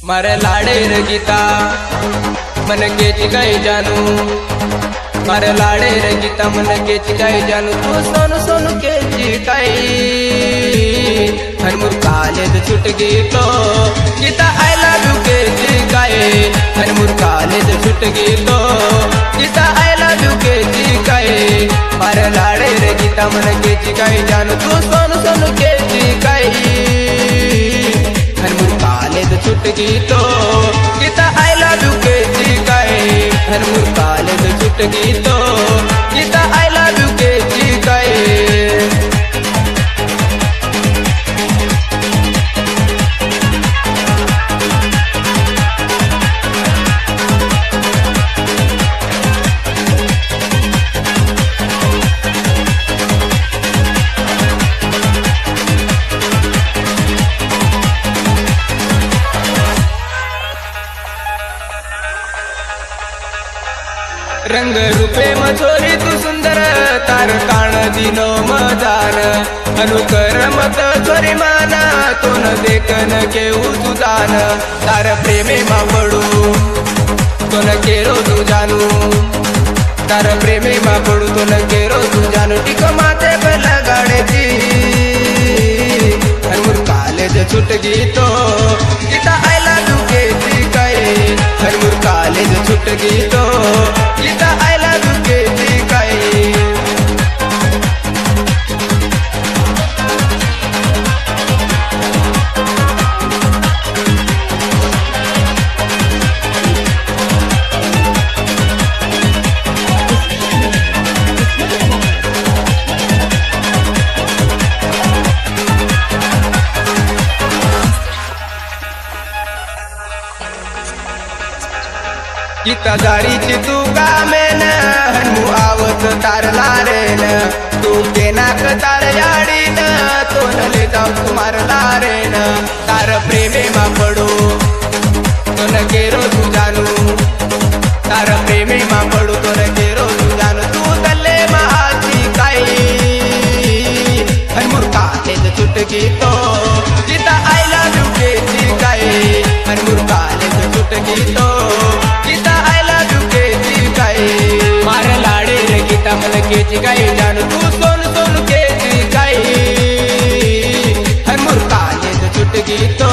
मारे लाड़े रे गीता मन के चिकाई जानू, मारे लाड़े रे गीता मन के चिकाई जानू। तू सोनू सोनू के चिकाई हर मुर काले तो छुट गई तो गीता आई लव यू के चिकाई हर मुर काले तो छुट गई तो गीता आई लव यू के चिकाई। मारे लाड़े रे गीता मन के चिकाई जानू। तू सोनू सोनू के चिकाई हर मुर काले तो छुट गई तो गीता आई लव यू के चिकाई हर मुर काले तो छुट गई तो गीता आई लव यू के चिकाई। रंग रूपे मछोरी तू सुंदर तार काण दिनो मदार अनुकर मत छोरी माना तो न देखन के उदान तार प्रेमे मा पडू तो न केरो तू जानू तार प्रेमे मा पडू तो न केरो तू जानू। टिक माथे पे लगाड़े दी हर मुर काले जो छुट गई तो गीता आई लव यू के चिकाई हर मुर काले जो छुट गई तो गीता आई लव यू के चिकाई। गीता गाडीची तू गामेन हनमू आवत तार लारेन तू के नाक तार याडीन तो नले जाऊ तुम्हार लारेन तार प्रेमे मा पडू तो न केरो तू जानू तार प्रेमे मा पडू तो न केरो तू जानू। तू तले महाची काई हनमुर काले तो छुट गई तो गीता आई लव यू के चिकाई हनमुर काले तो छुट गई तो गीता आई लव यू के चिकाई। मारे लाड़े रे गीता मन के चिकाई जानू। तू सोनू सोनू के चिकाई हर मुर काले तो छुट गई तो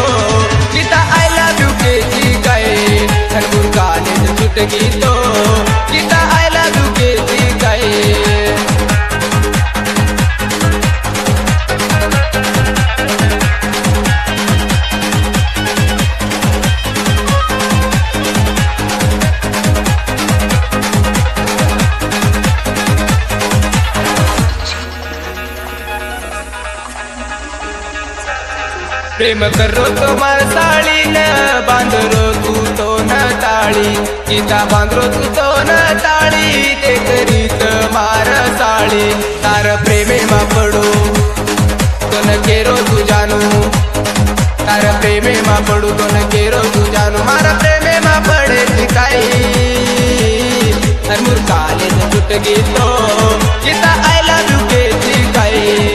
गीता आई लव यू के चिकाई हर मुर काले तो छुट गई तो गीता आई लव यू के चिकाई। प्रेम करो तो साड़ी न बांधरो तू तो न ताड़ी गीता बांधरो तू तो न ताड़ी ते करीत मार साड़ी तार प्रेमे मा पडू तो न केरो तू जानू तार प्रेमे मा पडू तो न केरो तू जानू। मारा प्रेमे मा पड़े चिकाई हर मुर काले छुट गई तो गीता आई लव यू के चिकाई।